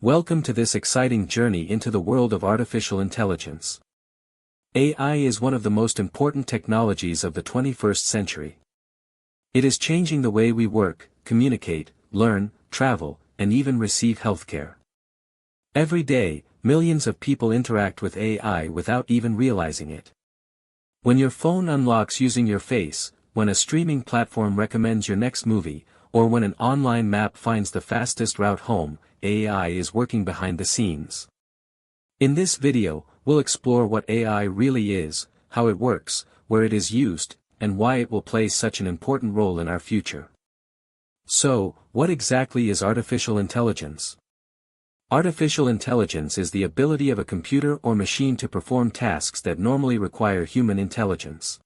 Welcome to this exciting journey into the world of artificial intelligence. AI is one of the most important technologies of the 21st century. It is changing the way we work, communicate, learn, travel, and even receive healthcare. Every day, millions of people interact with AI without even realizing it. When your phone unlocks using your face, when a streaming platform recommends your next movie, or when an online map finds the fastest route home, AI is working behind the scenes. In this video, we'll explore what AI really is, how it works, where it is used, and why it will play such an important role in our future. So, what exactly is artificial intelligence? Artificial intelligence is the ability of a computer or machine to perform tasks that normally require human intelligence.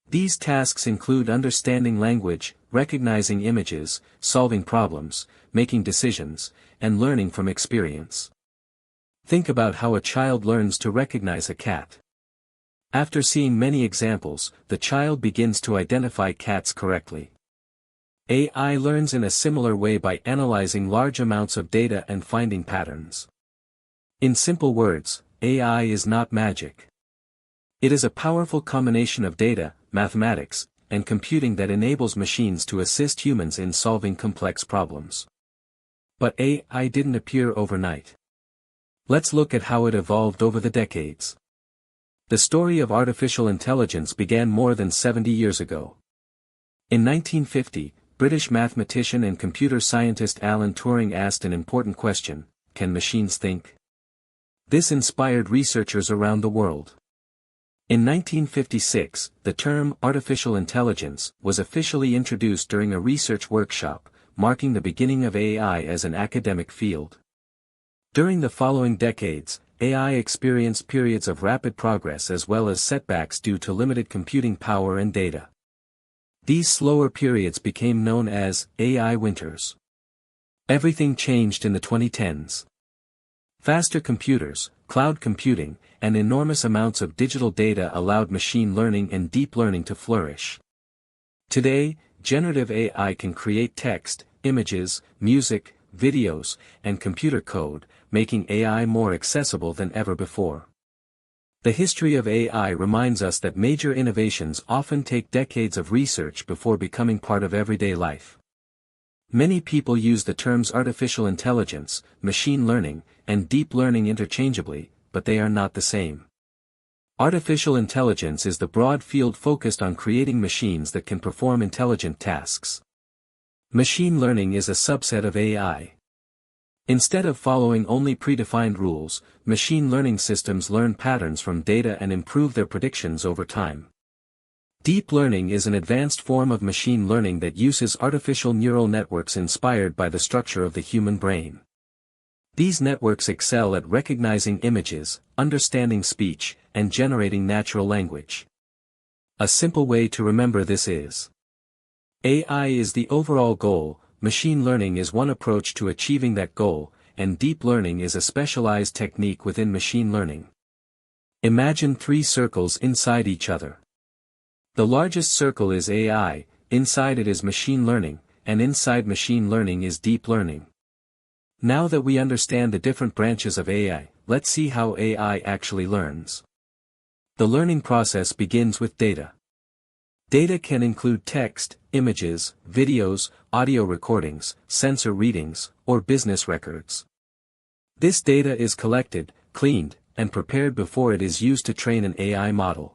These tasks include understanding language, recognizing images, solving problems, making decisions, and learning from experience. Think about how a child learns to recognize a cat. After seeing many examples, the child begins to identify cats correctly. AI learns in a similar way by analyzing large amounts of data and finding patterns. In simple words, AI is not magic. It is a powerful combination of data, mathematics, and computing that enables machines to assist humans in solving complex problems. But AI didn't appear overnight. Let's look at how it evolved over the decades. The story of artificial intelligence began more than 70 years ago. In 1950, British mathematician and computer scientist Alan Turing asked an important question: can machines think? This inspired researchers around the world. In 1956, the term artificial intelligence was officially introduced during a research workshop, marking the beginning of AI as an academic field. During the following decades, AI experienced periods of rapid progress as well as setbacks due to limited computing power and data. These slower periods became known as AI winters. Everything changed in the 2010s. Faster computers, cloud computing, and enormous amounts of digital data allowed machine learning and deep learning to flourish. Today, generative AI can create text, images, music, videos, and computer code, making AI more accessible than ever before. The history of AI reminds us that major innovations often take decades of research before becoming part of everyday life. Many people use the terms artificial intelligence, machine learning, and deep learning interchangeably, but they are not the same. Artificial intelligence is the broad field focused on creating machines that can perform intelligent tasks. Machine learning is a subset of AI. Instead of following only predefined rules, machine learning systems learn patterns from data and improve their predictions over time. Deep learning is an advanced form of machine learning that uses artificial neural networks inspired by the structure of the human brain. These networks excel at recognizing images, understanding speech, and generating natural language. A simple way to remember this is: AI is the overall goal, machine learning is one approach to achieving that goal, and deep learning is a specialized technique within machine learning. Imagine three circles inside each other. The largest circle is AI, inside it is machine learning, and inside machine learning is deep learning. Now that we understand the different branches of AI, let's see how AI actually learns. The learning process begins with data. Data can include text, images, videos, audio recordings, sensor readings, or business records. This data is collected, cleaned, and prepared before it is used to train an AI model.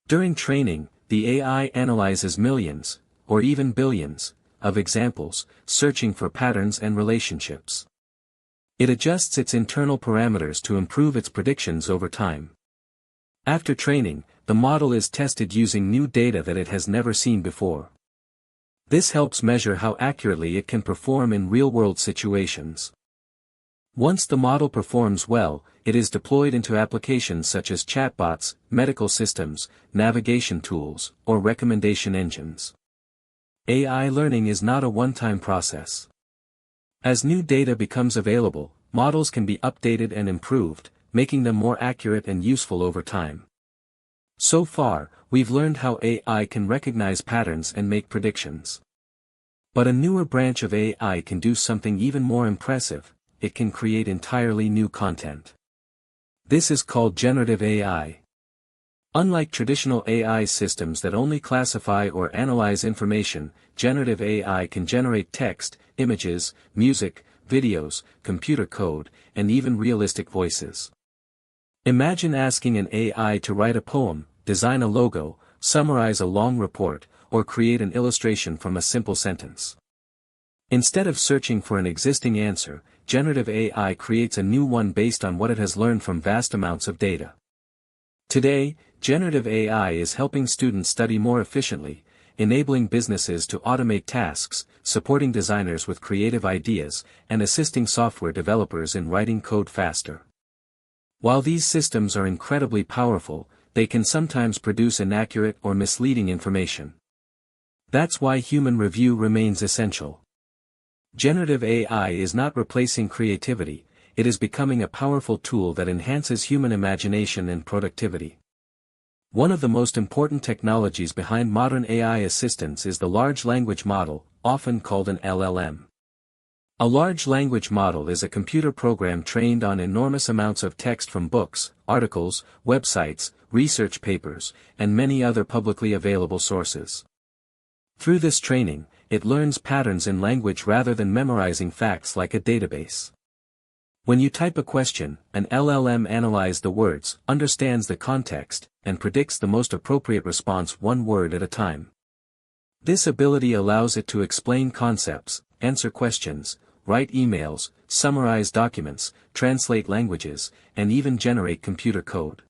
During training, the AI analyzes millions, or even billions, of examples, searching for patterns and relationships. It adjusts its internal parameters to improve its predictions over time. After training, the model is tested using new data that it has never seen before. This helps measure how accurately it can perform in real-world situations. Once the model performs well, it is deployed into applications such as chatbots, medical systems, navigation tools, or recommendation engines. AI learning is not a one-time process. As new data becomes available, models can be updated and improved, making them more accurate and useful over time. So far, we've learned how AI can recognize patterns and make predictions. But a newer branch of AI can do something even more impressive: it can create entirely new content. This is called generative AI. Unlike traditional AI systems that only classify or analyze information, generative AI can generate text, images, music, videos, computer code, and even realistic voices. Imagine asking an AI to write a poem, design a logo, summarize a long report, or create an illustration from a simple sentence. Instead of searching for an existing answer, generative AI creates a new one based on what it has learned from vast amounts of data. Today, generative AI is helping students study more efficiently, enabling businesses to automate tasks, supporting designers with creative ideas, and assisting software developers in writing code faster. While these systems are incredibly powerful, they can sometimes produce inaccurate or misleading information. That's why human review remains essential. Generative AI is not replacing creativity, it is becoming a powerful tool that enhances human imagination and productivity. One of the most important technologies behind modern AI assistants is the large language model, often called an LLM. A large language model is a computer program trained on enormous amounts of text from books, articles, websites, research papers, and many other publicly available sources. Through this training, it learns patterns in language rather than memorizing facts like a database. When you type a question, an LLM analyzes the words, understands the context, and predicts the most appropriate response one word at a time. This ability allows it to explain concepts, answer questions, write emails, summarize documents, translate languages, and even generate computer code.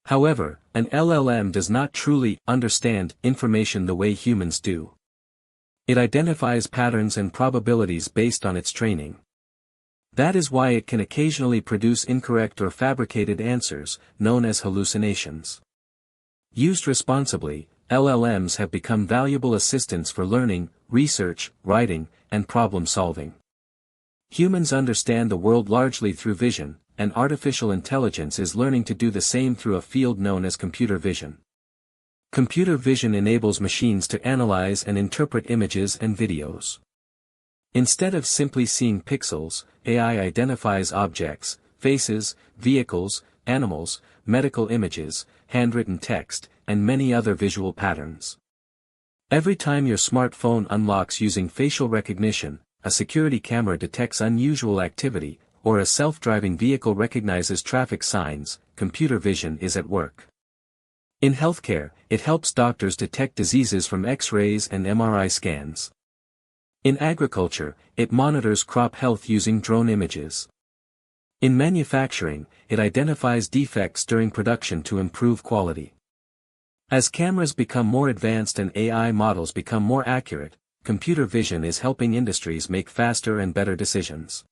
However, an LLM does not truly understand information the way humans do. It identifies patterns and probabilities based on its training. That is why it can occasionally produce incorrect or fabricated answers, known as hallucinations. Used responsibly, LLMs have become valuable assistants for learning, research, writing, and problem solving. Humans understand the world largely through vision, and artificial intelligence is learning to do the same through a field known as computer vision. Computer vision enables machines to analyze and interpret images and videos. Instead of simply seeing pixels, AI identifies objects, faces, vehicles, animals, medical images, handwritten text, and many other visual patterns. Every time your smartphone unlocks using facial recognition, a security camera detects unusual activity, or a self-driving vehicle recognizes traffic signs, computer vision is at work. In healthcare, it helps doctors detect diseases from X-rays and MRI scans. In agriculture, it monitors crop health using drone images. In manufacturing, it identifies defects during production to improve quality. As cameras become more advanced and AI models become more accurate, computer vision is helping industries make faster and better decisions.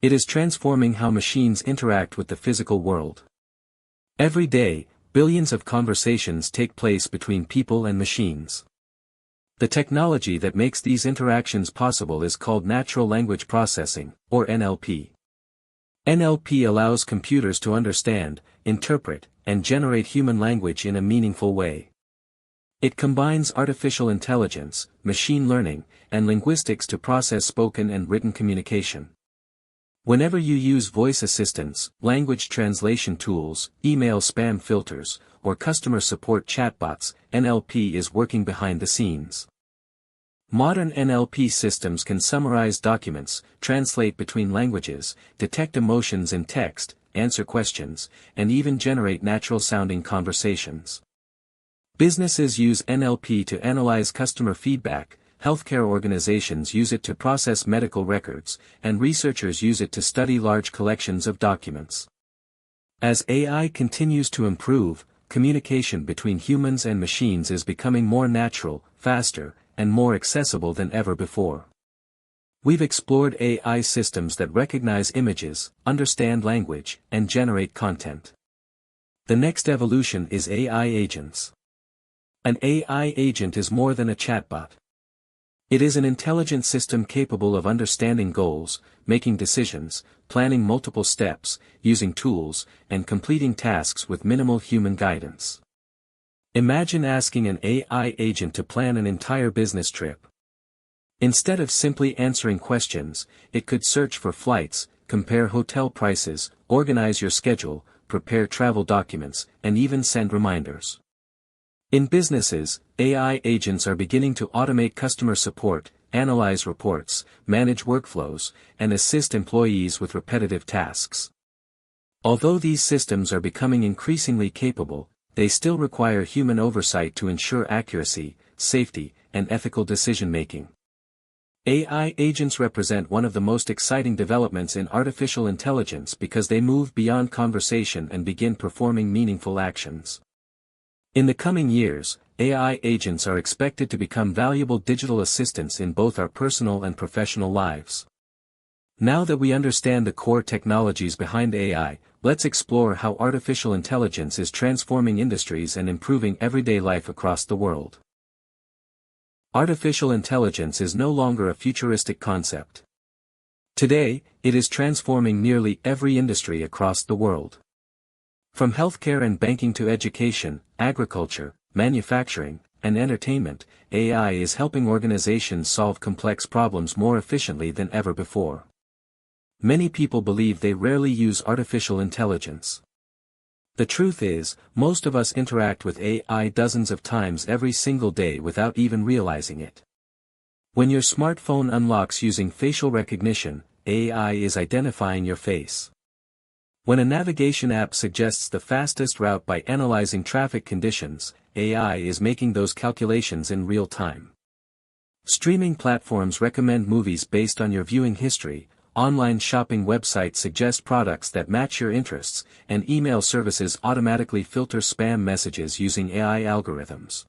It is transforming how machines interact with the physical world. Every day, billions of conversations take place between people and machines. The technology that makes these interactions possible is called natural language processing, or NLP. NLP allows computers to understand, interpret, and generate human language in a meaningful way. It combines artificial intelligence, machine learning, and linguistics to process spoken and written communication. Whenever you use voice assistants, language translation tools, email spam filters, or customer support chatbots, NLP is working behind the scenes. Modern NLP systems can summarize documents, translate between languages, detect emotions in text, answer questions, and even generate natural-sounding conversations. Businesses use NLP to analyze customer feedback, healthcare organizations use it to process medical records, and researchers use it to study large collections of documents. As AI continues to improve, communication between humans and machines is becoming more natural, faster, and more accessible than ever before. We've explored AI systems that recognize images, understand language, and generate content. The next evolution is AI agents. An AI agent is more than a chatbot. It is an intelligent system capable of understanding goals, making decisions, planning multiple steps, using tools, and completing tasks with minimal human guidance. Imagine asking an AI agent to plan an entire business trip. Instead of simply answering questions, it could search for flights, compare hotel prices, organize your schedule, prepare travel documents, and even send reminders. In businesses, AI agents are beginning to automate customer support, analyze reports, manage workflows, and assist employees with repetitive tasks. Although these systems are becoming increasingly capable, they still require human oversight to ensure accuracy, safety, and ethical decision-making. AI agents represent one of the most exciting developments in artificial intelligence because they move beyond conversation and begin performing meaningful actions. In the coming years, AI agents are expected to become valuable digital assistants in both our personal and professional lives. Now that we understand the core technologies behind AI, let's explore how artificial intelligence is transforming industries and improving everyday life across the world. Artificial intelligence is no longer a futuristic concept. Today, it is transforming nearly every industry across the world. From healthcare and banking to education, agriculture, manufacturing, and entertainment, AI is helping organizations solve complex problems more efficiently than ever before. Many people believe they rarely use artificial intelligence. The truth is, most of us interact with AI dozens of times every single day without even realizing it. When your smartphone unlocks using facial recognition, AI is identifying your face. When a navigation app suggests the fastest route by analyzing traffic conditions, AI is making those calculations in real time. Streaming platforms recommend movies based on your viewing history, online shopping websites suggest products that match your interests, and email services automatically filter spam messages using AI algorithms.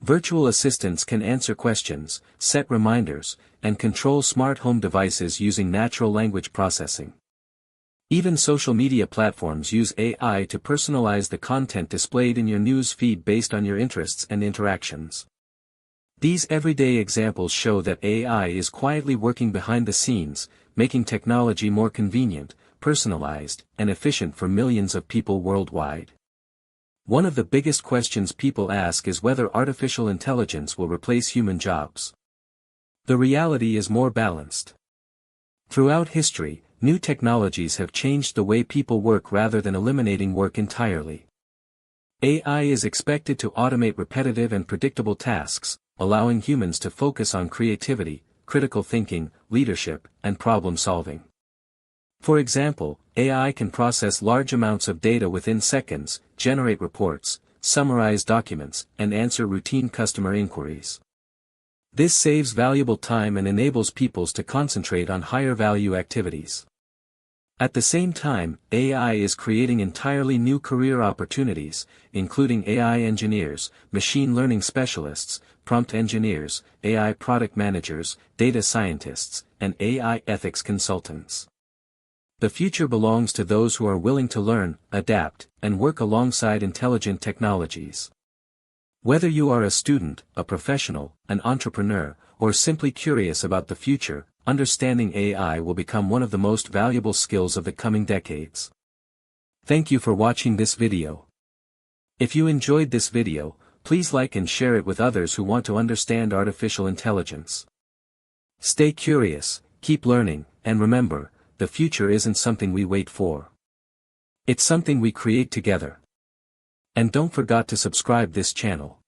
Virtual assistants can answer questions, set reminders, and control smart home devices using natural language processing. Even social media platforms use AI to personalize the content displayed in your news feed based on your interests and interactions. These everyday examples show that AI is quietly working behind the scenes, making technology more convenient, personalized, and efficient for millions of people worldwide. One of the biggest questions people ask is whether artificial intelligence will replace human jobs. The reality is more balanced. Throughout history, new technologies have changed the way people work rather than eliminating work entirely. AI is expected to automate repetitive and predictable tasks, allowing humans to focus on creativity, critical thinking, leadership, and problem solving. For example, AI can process large amounts of data within seconds, generate reports, summarize documents, and answer routine customer inquiries. This saves valuable time and enables people to concentrate on higher value activities. At the same time, AI is creating entirely new career opportunities, including AI engineers, machine learning specialists, prompt engineers, AI product managers, data scientists, and AI ethics consultants. The future belongs to those who are willing to learn, adapt, and work alongside intelligent technologies. Whether you are a student, a professional, an entrepreneur, or simply curious about the future, understanding AI will become one of the most valuable skills of the coming decades. Thank you for watching this video. If you enjoyed this video, please like and share it with others who want to understand artificial intelligence. Stay curious, keep learning, and remember, the future isn't something we wait for. It's something we create together. And don't forget to subscribe this channel.